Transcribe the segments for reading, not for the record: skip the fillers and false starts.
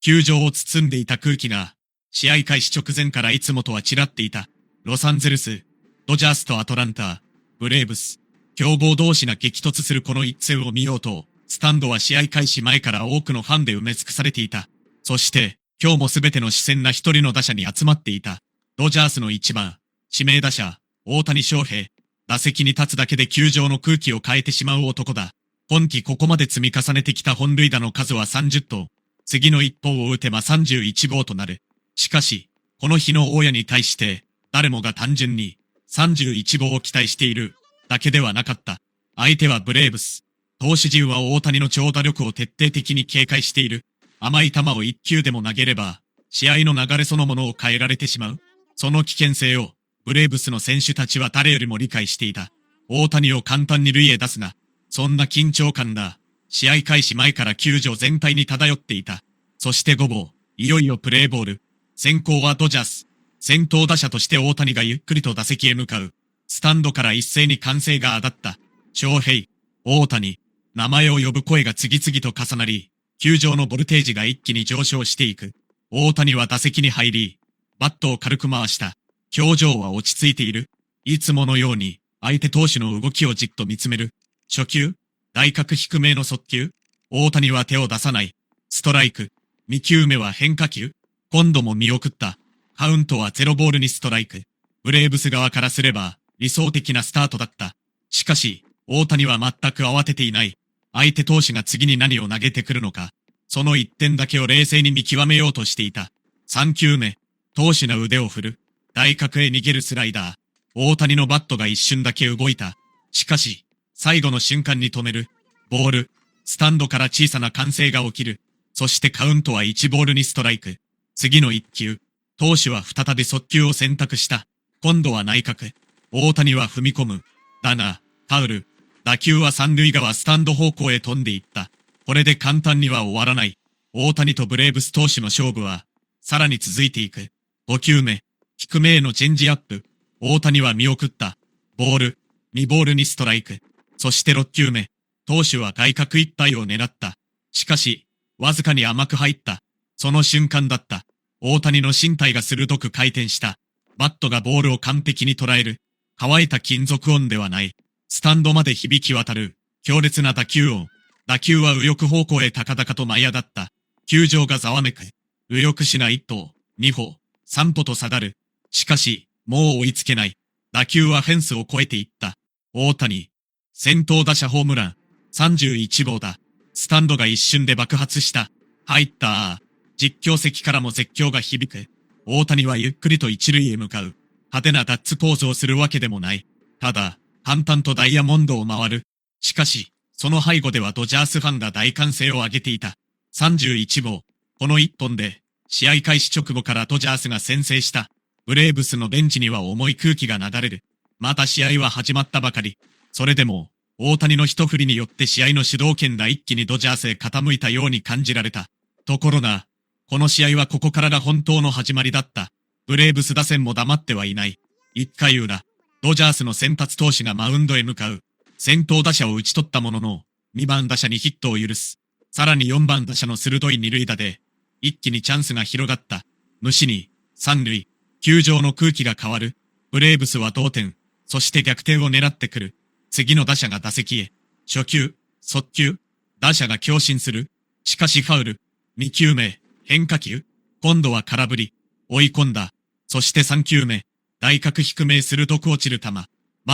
球場を包んでいた空気が、試合開始直前からいつもとは違っていた。ロサンゼルス、ドジャースとアトランタ、ブレーブス、強豪同士が激突するこの一戦を見ようと、スタンドは試合開始前から多くのファンで埋め尽くされていた。そして、今日もすべての視線が一人の打者に集まっていた。ドジャースの一番、指名打者、大谷翔平。打席に立つだけで球場の空気を変えてしまう男だ。今季ここまで積み重ねてきた本塁打の数は30頭。次の一本を打てば31号となる。しかし、この日の大家に対して、誰もが単純に31号を期待しているだけではなかった。相手はブレーブス。投手陣は大谷の長打力を徹底的に警戒している。甘い球を一球でも投げれば、試合の流れそのものを変えられてしまう。その危険性を、ブレーブスの選手たちは誰よりも理解していた。大谷を簡単に塁へ出すな。そんな緊張感が、試合開始前から球場全体に漂っていた。そして午後、いよいよプレーボール。先行はドジャース。先頭打者として大谷がゆっくりと打席へ向かう。スタンドから一斉に歓声が上がった。翔平、大谷、名前を呼ぶ声が次々と重なり、球場のボルテージが一気に上昇していく。大谷は打席に入り、バットを軽く回した。表情は落ち着いている。いつものように、相手投手の動きをじっと見つめる。初球、外角低めの速球。大谷は手を出さない。ストライク。2球目は変化球。今度も見送った。カウントは0ボールにストライク。ブレーブス側からすれば、理想的なスタートだった。しかし、大谷は全く慌てていない。相手投手が次に何を投げてくるのか。その一点だけを冷静に見極めようとしていた。3球目。投手の腕を振る。外角へ逃げるスライダー。大谷のバットが一瞬だけ動いた。しかし、最後の瞬間に止める。ボール。スタンドから小さな歓声が起きる。そしてカウントは1ボールにストライク。次の1球。投手は再び速球を選択した。今度は内角。大谷は踏み込む。だが、ファウル。打球は三塁側スタンド方向へ飛んでいった。これで簡単には終わらない。大谷とブレーブス投手の勝負は、さらに続いていく。5球目。低めへのチェンジアップ。大谷は見送った。ボール。2ボールにストライク。そして6球目。投手は外角いっぱいを狙った。しかし、わずかに甘く入った。その瞬間だった。大谷の身体が鋭く回転した。バットがボールを完璧に捉える。乾いた金属音ではない。スタンドまで響き渡る。強烈な打球音。打球は右翼方向へ高々と舞い上がった。球場がざわめく。右翼しな1歩、2歩、3歩と下がる。しかし、もう追いつけない。打球はフェンスを越えていった。大谷。先頭打者ホームラン。31号だ。スタンドが一瞬で爆発した。入った実況席からも絶叫が響く。大谷はゆっくりと一塁へ向かう。派手なガッツポーズをするわけでもない。ただ、淡々とダイヤモンドを回る。しかし、その背後ではドジャースファンが大歓声を上げていた。31号。この一本で、試合開始直後からドジャースが先制した。ブレーブスのベンチには重い空気が流れる。また試合は始まったばかり。それでも、大谷の一振りによって試合の主導権が一気にドジャースへ傾いたように感じられた。ところが、この試合はここからが本当の始まりだった。ブレーブス打線も黙ってはいない。1回裏、ドジャースの先発投手がマウンドへ向かう。先頭打者を打ち取ったものの、2番打者にヒットを許す。さらに4番打者の鋭い二塁打で、一気にチャンスが広がった。無視に、三塁。球場の空気が変わる。ブレーブスは同点。そして逆転を狙ってくる。次の打者が打席へ。初球、速球。打者が強振する。しかしファウル。2球目、変化球。今度は空振り。追い込んだ。そして3球目。外角低めへ鋭く落ちる球。バ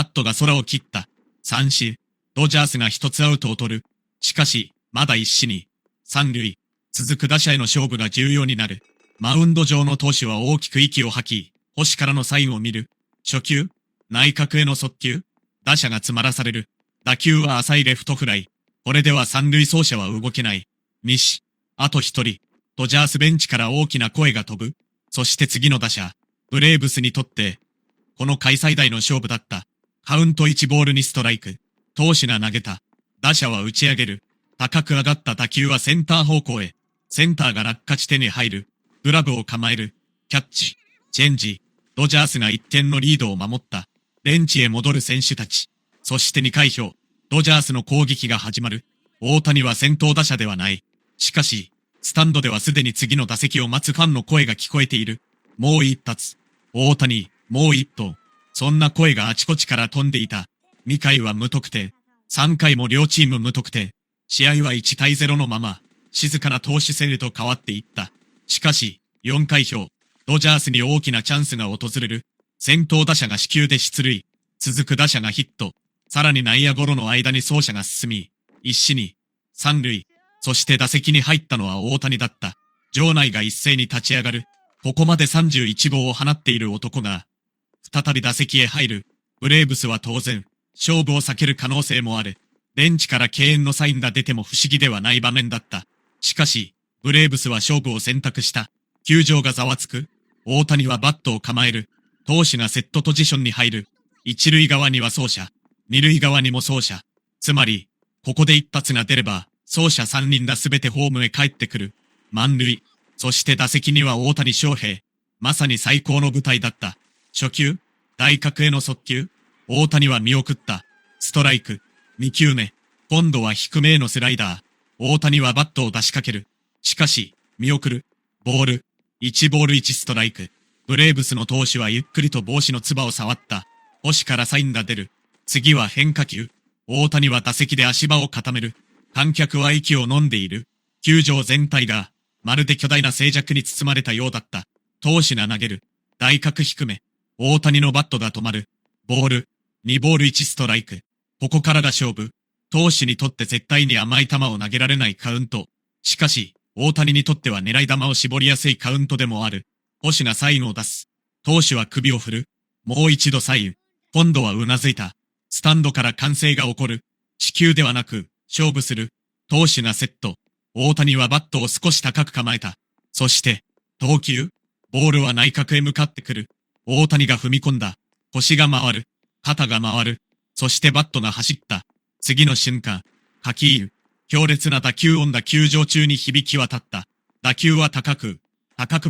ットが空を切った。三振。ドジャースが一つアウトを取る。しかし、まだ一死に。三塁。続く打者への勝負が重要になる。マウンド上の投手は大きく息を吐き、星からのサインを見る。初球、内角への速球。打者が詰まらされる。打球は浅いレフトフライ。これでは三塁走者は動けない。西、あと一人。ドジャースベンチから大きな声が飛ぶ。そして次の打者、ブレーブスにとって、この開催大の勝負だった。カウント1ボールにストライク。投手が投げた。打者は打ち上げる。高く上がった打球はセンター方向へ。センターが落下地点に入る。グラブを構える。キャッチ。チェンジ。ドジャースが1点のリードを守った。ベンチへ戻る選手たち。そして2回表。ドジャースの攻撃が始まる。大谷は先頭打者ではない。しかし、スタンドではすでに次の打席を待つファンの声が聞こえている。もう一発。大谷、もう一投。そんな声があちこちから飛んでいた。2回は無得点。3回も両チーム無得点。試合は1対0のまま、静かな投手戦へと変わっていった。しかし、4回表、ドジャースに大きなチャンスが訪れる。先頭打者が死球で出塁。続く打者がヒット。さらに内野ゴロの間に走者が進み、一死に、三塁。そして打席に入ったのは大谷だった。場内が一斉に立ち上がる。ここまで31号を放っている男が、再び打席へ入る。ブレーブスは当然、勝負を避ける可能性もある。ベンチから敬遠のサインが出ても不思議ではない場面だった。しかし、ブレーブスは勝負を選択した。球場がざわつく。大谷はバットを構える。投手がセットポジションに入る。一塁側には走者。二塁側にも走者。つまり、ここで一発が出れば、走者3人がすべてホームへ帰ってくる。満塁。そして打席には大谷翔平。まさに最高の舞台だった。初球、外角への速球。大谷は見送った。ストライク。2球目。今度は低めへのスライダー。大谷はバットを出しかける。しかし、見送る。ボール。1ボール1ストライク。ブレーブスの投手はゆっくりと帽子のつばを触った。星からサインが出る。次は変化球。大谷は打席で足場を固める。観客は息を飲んでいる。球場全体が、まるで巨大な静寂に包まれたようだった。投手が投げる。外角低め。大谷のバットが止まる。ボール。2ボール1ストライク。ここからが勝負。投手にとって絶対に甘い球を投げられないカウント。しかし、大谷にとっては狙い球を絞りやすいカウントでもある。星がサインを出す。投手は首を振る。もう一度左右。今度はうなずいた。スタンドから歓声が起こる。死球ではなく、勝負する。投手がセット。大谷はバットを少し高く構えた。そして、投球。ボールは内角へ向かってくる。大谷が踏み込んだ。腰が回る。肩が回る。そしてバットが走った。次の瞬間、かき入る。強烈な打球音が球場中に響き渡った。打球は高く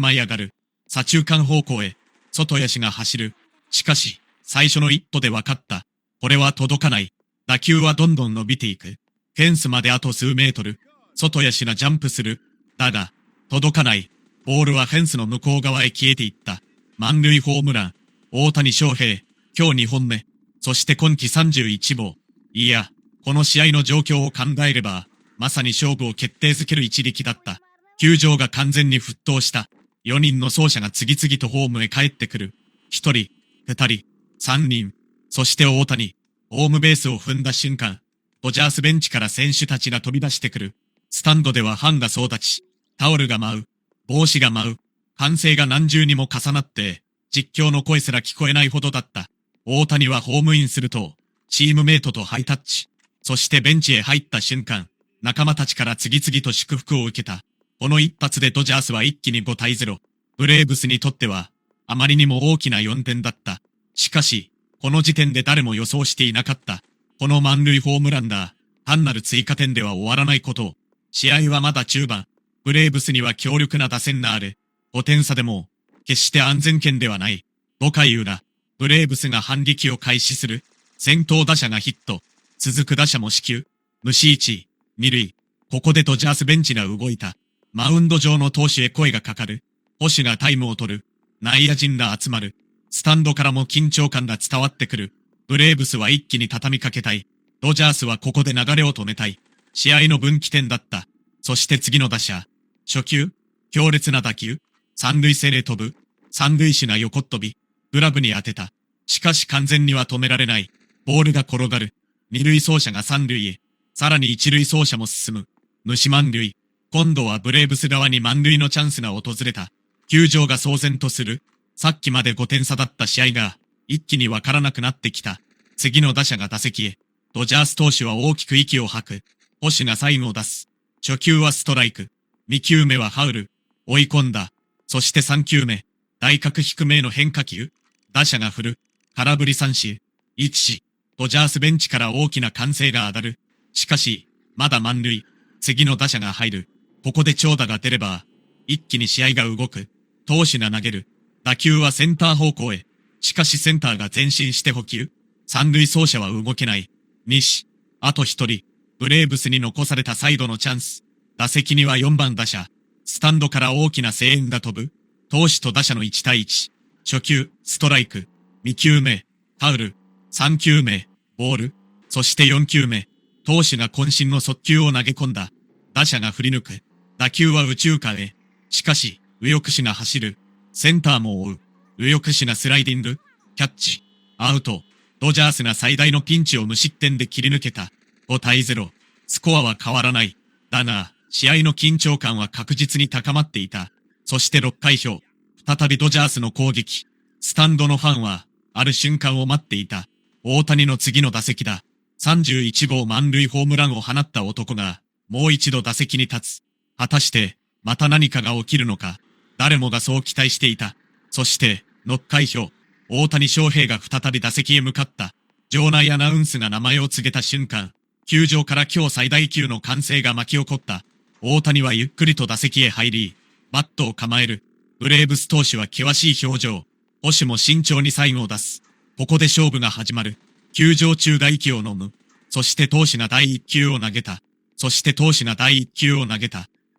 舞い上がる。左中間方向へ、外野手が走る。しかし、最初の一歩で分かった。これは届かない。打球はどんどん伸びていく。フェンスまであと数メートル。外野手がジャンプする。だが、届かない。ボールはフェンスの向こう側へ消えていった。満塁ホームラン。大谷翔平。今日2本目。そして今季31号。いや、この試合の状況を考えれば、まさに勝負を決定づける一力だった。球場が完全に沸騰した。4人の走者が次々とホームへ帰ってくる。1人、2人、3人。そして大谷。ホームベースを踏んだ瞬間、ドジャースベンチから選手たちが飛び出してくる。スタンドではファンが総立ち。タオルが舞う。帽子が舞う。歓声が何重にも重なって、実況の声すら聞こえないほどだった。大谷はホームインすると、チームメイトとハイタッチ。そしてベンチへ入った瞬間、仲間たちから次々と祝福を受けた。この一発でドジャースは一気に5対0。ブレーブスにとっては、あまりにも大きな4点だった。しかし、この時点で誰も予想していなかった。この満塁ホームランだ。単なる追加点では終わらないことを。試合はまだ中盤。ブレーブスには強力な打線がある。5点差でも、決して安全圏ではない。5回裏、ブレーブスが反撃を開始する。先頭打者がヒット。続く打者も死球。無視1、二塁。ここでドジャースベンチが動いた。マウンド上の投手へ声がかかる。星がタイムを取る。内野陣が集まる。スタンドからも緊張感が伝わってくる。ブレーブスは一気に畳みかけたい。ドジャースはここで流れを止めたい。試合の分岐点だった。そして次の打者。初球。強烈な打球。三塁線へ飛ぶ。三塁手が横っ飛び。グラブに当てた。しかし完全には止められない。ボールが転がる。二塁走者が三塁へ。さらに一塁走者も進む。虫満塁。今度はブレーブス側に満塁のチャンスが訪れた。球場が騒然とする。さっきまで5点差だった試合が、一気にわからなくなってきた。次の打者が打席へ。ドジャース投手は大きく息を吐く。星がサインを出す。初球はストライク。2球目はファウル。追い込んだ。そして3球目。外角低めへの変化球。打者が振る。空振り三振。1、ドジャースベンチから大きな歓声が上がる。しかし、まだ満塁。次の打者が入る。ここで長打が出れば、一気に試合が動く。投手が投げる。打球はセンター方向へ。しかしセンターが前進して捕球。三塁走者は動けない。西。あと一人。ブレーブスに残されたサイドのチャンス。打席には4番打者。スタンドから大きな声援が飛ぶ。投手と打者の1対1。初球、ストライク。2球目、ファウル。3球目、ボール。そして4球目、投手が渾身の速球を投げ込んだ。打者が振り抜く。打球は右中間へ。しかし、右翼手が走る。センターも追う。右翼手がスライディング。キャッチ。アウト。ドジャースが最大のピンチを無失点で切り抜けた。5対0。スコアは変わらない。だが、試合の緊張感は確実に高まっていた。そして6回表。再びドジャースの攻撃。スタンドのファンは、ある瞬間を待っていた。大谷の次の打席だ。31号満塁ホームランを放った男が、もう一度打席に立つ。果たして、また何かが起きるのか。誰もがそう期待していた。そして、6回表。大谷翔平が再び打席へ向かった。場内アナウンスが名前を告げた瞬間、球場から今日最大級の歓声が巻き起こった。大谷はゆっくりと打席へ入り、バットを構える。ブレーブス投手は険しい表情。捕手も慎重に最後を出す。ここで勝負が始まる。球場中が息を飲む。そして投手が第一球を投げた。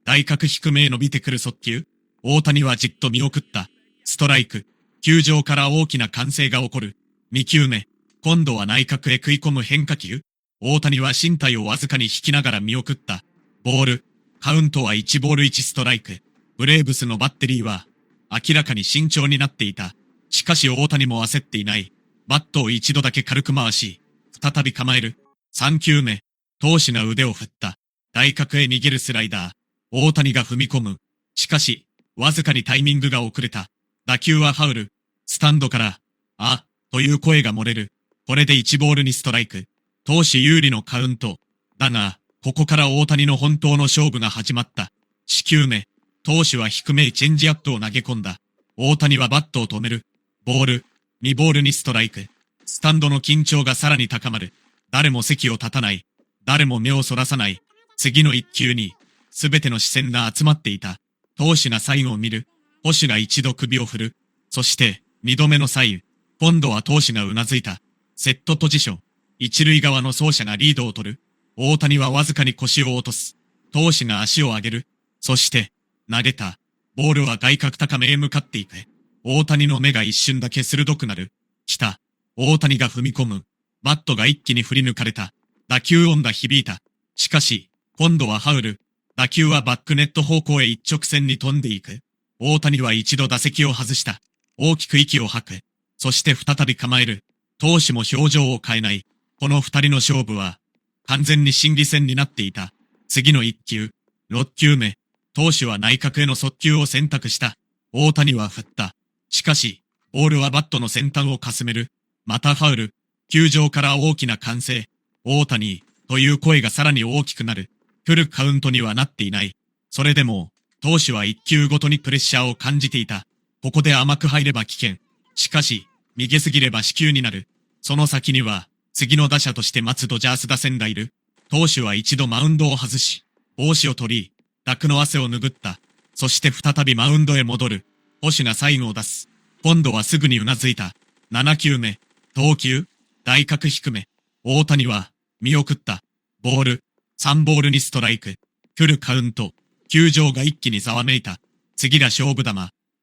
外角低めへ伸びてくる速球。大谷はじっと見送った。ストライク。球場から大きな歓声が起こる。2球目。今度は内角へ食い込む変化球。大谷は身体をわずかに引きながら見送った。ボール。カウントは1ボール1ストライク。ブレーブスのバッテリーは明らかに慎重になっていた。しかし大谷も焦っていない。バットを一度だけ軽く回し、再び構える。3球目。投手が腕を振った。外角へ逃げるスライダー。大谷が踏み込む。しかし、わずかにタイミングが遅れた。打球はファウル。スタンドから、あ、という声が漏れる。これで1ボールにストライク。投手有利のカウント。だが、ここから大谷の本当の勝負が始まった。4球目。投手は低めへチェンジアップを投げ込んだ。大谷はバットを止める。ボール。2ボールにストライク。スタンドの緊張がさらに高まる。誰も席を立たない。誰も目をそらさない。次の1球に、すべての視線が集まっていた。投手が最後を見る。捕手が一度首を振る。そして、2度目の左右。今度は投手がうなずいた。セットポジション。一塁側の走者がリードを取る。大谷はわずかに腰を落とす。投手が足を上げる。そして、投げた。ボールは外角高めへ向かっていく。大谷の目が一瞬だけ鋭くなる。来た。大谷が踏み込む。バットが一気に振り抜かれた。打球音が響いた。しかし、今度はファウル。打球はバックネット方向へ一直線に飛んでいく。大谷は一度打席を外した。大きく息を吐く。そして再び構える。投手も表情を変えない。この二人の勝負は、完全に心理戦になっていた。次の1球。6球目。投手は内角への速球を選択した。大谷は振った。しかし、ボールはバットの先端をかすめる。またファウル。球場から大きな歓声。大谷、という声がさらに大きくなる。フルカウントにはなっていない。それでも、投手は1球ごとにプレッシャーを感じていた。ここで甘く入れば危険。しかし、逃げすぎれば死球になる。その先には、次の打者として待つドジャース打線がいる。投手は一度マウンドを外し、帽子を取り、濁の汗を拭った。そして再びマウンドへ戻る。捕手が最後を出す。今度はすぐにうなずいた。7球目。投球。外角低め。大谷は、見送った。ボール。3ボールにストライク。フルカウント。球場が一気にざわめいた。次が勝負球。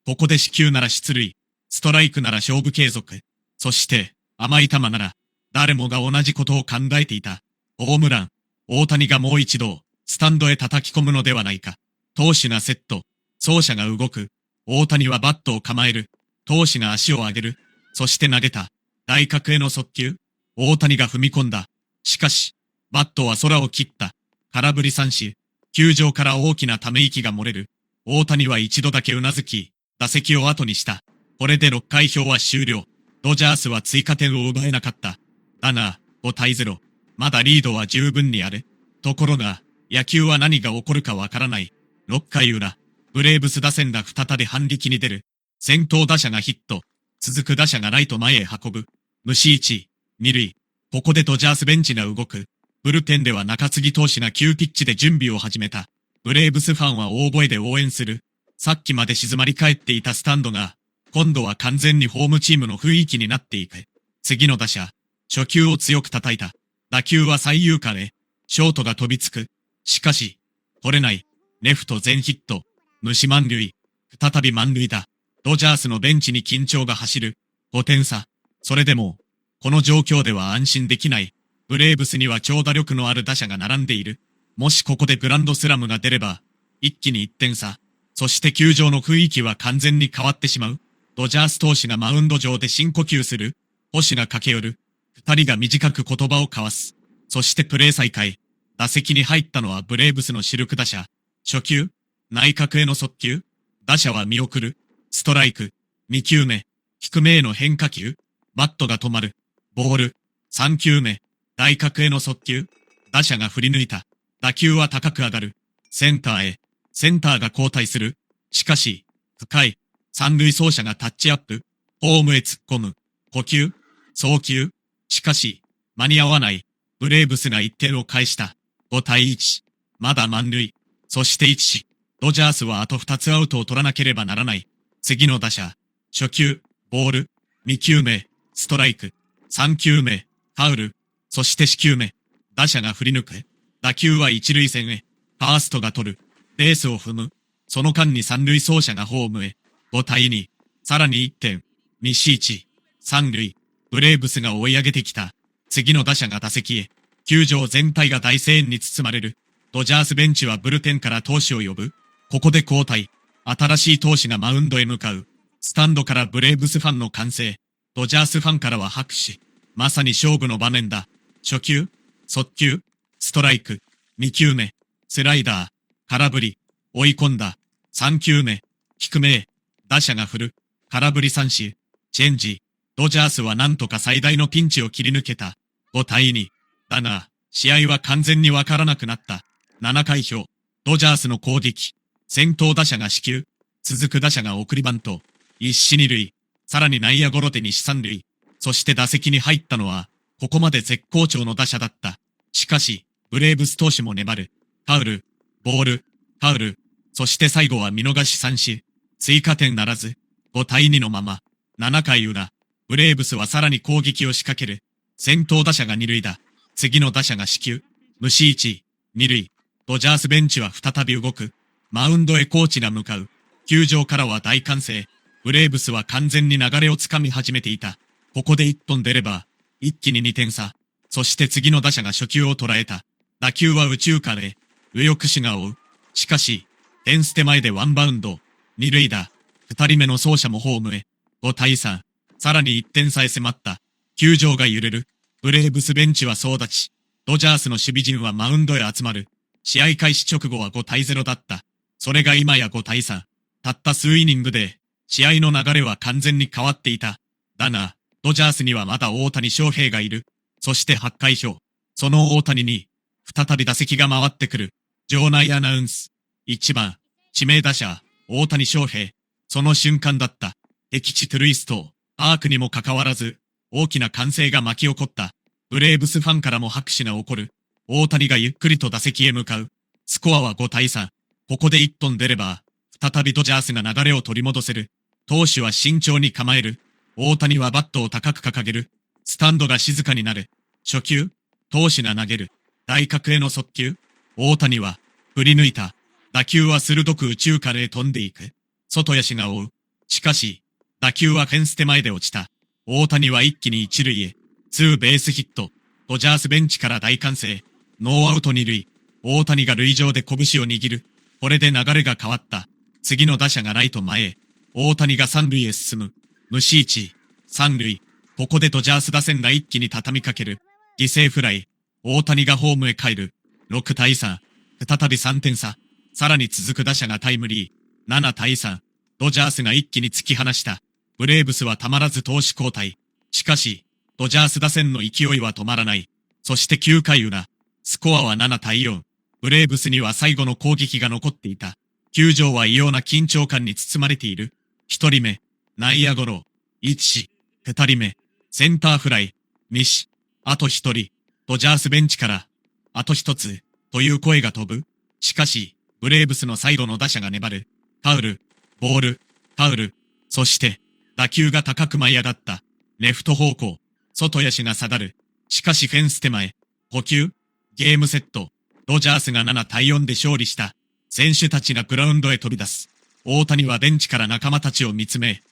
ここで死球なら出塁。ストライクなら勝負継続。そして、甘い球なら、誰もが同じことを考えていた。ホームラン。大谷がもう一度、スタンドへ叩き込むのではないか。投手がセット。走者が動く。大谷はバットを構える。投手が足を上げる。そして投げた。外角への速球。大谷が踏み込んだ。しかし、バットは空を切った。空振り三振。球場から大きなため息が漏れる。大谷は一度だけうなずき、打席を後にした。これで6回表は終了。ドジャースは追加点を奪えなかった。だが、5対0。まだリードは十分にある。ところが、野球は何が起こるかわからない。6回裏、ブレーブス打線が再び反撃に出る。先頭打者がヒット。続く打者がライト前へ運ぶ。無視1、2塁。ここでドジャースベンチが動く。ブルペンでは中継ぎ投手が急ピッチで準備を始めた。ブレーブスファンは大声で応援する。さっきまで静まり返っていたスタンドが、今度は完全にホームチームの雰囲気になっていく。次の打者、初球を強く叩いた。打球は最優下へ。ショートが飛びつく。しかし、取れない。レフト全ヒット。虫満塁。再び満塁だ。ドジャースのベンチに緊張が走る。5点差。それでも、この状況では安心できない。ブレーブスには長打力のある打者が並んでいる。もしここでグランドスラムが出れば、一気に1点差。そして球場の雰囲気は完全に変わってしまう。ドジャース投手がマウンド上で深呼吸する。星が駆け寄る。二人が短く言葉を交わす。そしてプレー再開。打席に入ったのはブレーブスの主力打者。初球、内角への速球。打者は見送る。ストライク。2球目。低めへの変化球。バットが止まる。ボール。3球目。内角への速球。打者が振り抜いた。打球は高く上がる。センターへ。センターが交代する。しかし、深い。三塁走者がタッチアップ。ホームへ突っ込む。捕球。送球。しかし、間に合わない。ブレーブスが1点を返した。5対1。まだ満塁。そして1。ドジャースはあと2つアウトを取らなければならない。次の打者。初球、ボール。2球目、ストライク。3球目、ファウル。そして4球目。打者が振り抜く。打球は一塁線へ。ファーストが取る。ベースを踏む。その間に三塁走者がホームへ。5対2。さらに1点。西1。三塁。ブレーブスが追い上げてきた。次の打者が打席へ。球場全体が大声援に包まれる。ドジャースベンチはブルペンから投手を呼ぶ。ここで交代。新しい投手がマウンドへ向かう。スタンドからブレーブスファンの歓声。ドジャースファンからは拍手。まさに勝負の場面だ。初球、速球、ストライク。2球目、スライダー、空振り、追い込んだ。3球目、低めへ。打者が振る。空振り三振、チェンジ。ドジャースはなんとか最大のピンチを切り抜けた。5対2。だが、試合は完全にわからなくなった。7回表、ドジャースの攻撃。先頭打者が死球。続く打者が送りバント。一死二塁。さらに内野ゴロで二死三塁。そして打席に入ったのは、ここまで絶好調の打者だった。しかし、ブレーブス投手も粘る。ファウル、ボール、ファウル。そして最後は見逃し三振。追加点ならず、5対2のまま。7回裏、ブレーブスはさらに攻撃を仕掛ける。先頭打者が二塁だ。次の打者が死球。無視1、二塁。ドジャースベンチは再び動く。マウンドへコーチが向かう。球場からは大歓声。ブレーブスは完全に流れをつかみ始めていた。ここで1本出れば、一気に2点差。そして次の打者が初球を捉えた。打球は右中間へ。右翼手が追う。しかし、フェンス手前でワンバウンド。二塁打。二人目の走者もホームへ。5対3。さらに1点差へ迫った。球場が揺れる。ブレーブスベンチは総立ち。ドジャースの守備陣はマウンドへ集まる。試合開始直後は5対0だった。それが今や5対3。たった数イニングで、試合の流れは完全に変わっていた。だが、ドジャースにはまだ大谷翔平がいる。そして8回表。その大谷に、再び打席が回ってくる。場内アナウンス。1番、指名打者、大谷翔平。その瞬間だった。敵地トゥルイスト、アークにもかかわらず、大きな歓声が巻き起こった。ブレーブスファンからも拍手が起こる。大谷がゆっくりと打席へ向かう。スコアは5対3。ここで1本出れば、再びドジャースが流れを取り戻せる。投手は慎重に構える。大谷はバットを高く掲げる。スタンドが静かになる。初球、投手が投げる。外角への速球。大谷は、振り抜いた。打球は鋭く右中間へ飛んでいく。外野手が追う。しかし、打球はフェンス手前で落ちた。大谷は一気に一塁へ。ツーベースヒット。ドジャースベンチから大歓声。ノーアウト二塁。大谷が塁上で拳を握る。これで流れが変わった。次の打者がライト前へ。大谷が三塁へ進む。無視1、三塁。ここでドジャース打線が一気に畳みかける。犠牲フライ。大谷がホームへ帰る。6対3。再び3点差。さらに続く打者がタイムリー。7対3。ドジャースが一気に突き放した。ブレーブスはたまらず投手交代。しかし、ドジャース打線の勢いは止まらない。そして9回裏。スコアは7対4。ブレーブスには最後の攻撃が残っていた。球場は異様な緊張感に包まれている。1人目、内野ゴロ。1、2人目、センターフライ。2、あと1人、ドジャースベンチから、あと1つ、という声が飛ぶ。しかし、ブレーブスのサイドの打者が粘る。ファウル、ボール、ファウル。そして、打球が高く舞い上がった。レフト方向、外野手が下がる。しかしフェンス手前、捕球、ゲームセット。ドジャースが7対4で勝利した。選手たちがグラウンドへ飛び出す。大谷はベンチから仲間たちを見つめ、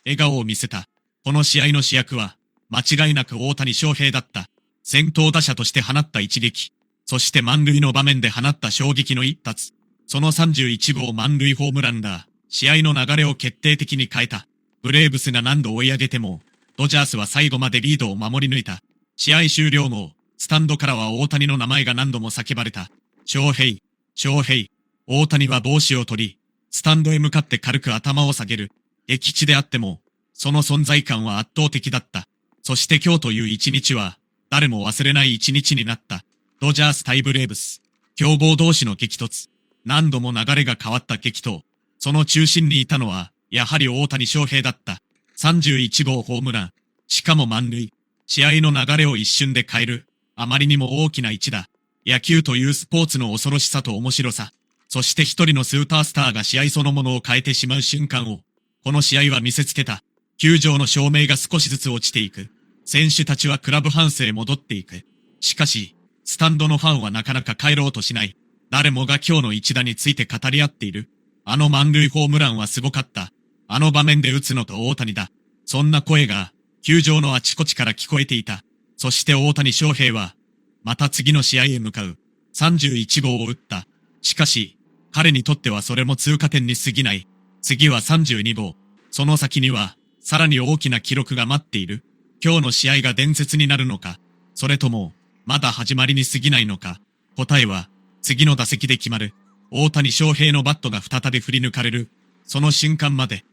笑顔を見せた。この試合の主役は、間違いなく大谷翔平だった。先頭打者として放った一撃。そして満塁の場面で放った衝撃の一発。その31号満塁ホームランが、試合の流れを決定的に変えた。ブレーブスが何度追い上げても、ドジャースは最後までリードを守り抜いた。試合終了後、スタンドからは大谷の名前が何度も叫ばれた。翔平、翔平。大谷は帽子を取り、スタンドへ向かって軽く頭を下げる。敵地であっても、その存在感は圧倒的だった。そして今日という一日は、誰も忘れない一日になった。ドジャース対ブレーブス。強豪同士の激突。何度も流れが変わった激闘。その中心にいたのは、やはり大谷翔平だった。31号ホームラン。しかも満塁。試合の流れを一瞬で変える。あまりにも大きな一打。野球というスポーツの恐ろしさと面白さ。そして一人のスーパースターが試合そのものを変えてしまう瞬間を、この試合は見せつけた。球場の照明が少しずつ落ちていく。選手たちはクラブハウスへ戻っていく。しかし、スタンドのファンはなかなか帰ろうとしない。誰もが今日の一打について語り合っている。あの満塁ホームランはすごかった。あの場面で打つのと大谷だ。そんな声が、球場のあちこちから聞こえていた。そして大谷翔平は、また次の試合へ向かう。31号を打った。しかし、彼にとってはそれも通過点に過ぎない。次は32号。その先には、さらに大きな記録が待っている。今日の試合が伝説になるのか、それとも、まだ始まりに過ぎないのか。答えは、次の打席で決まる。大谷翔平のバットが再び振り抜かれる。その瞬間まで、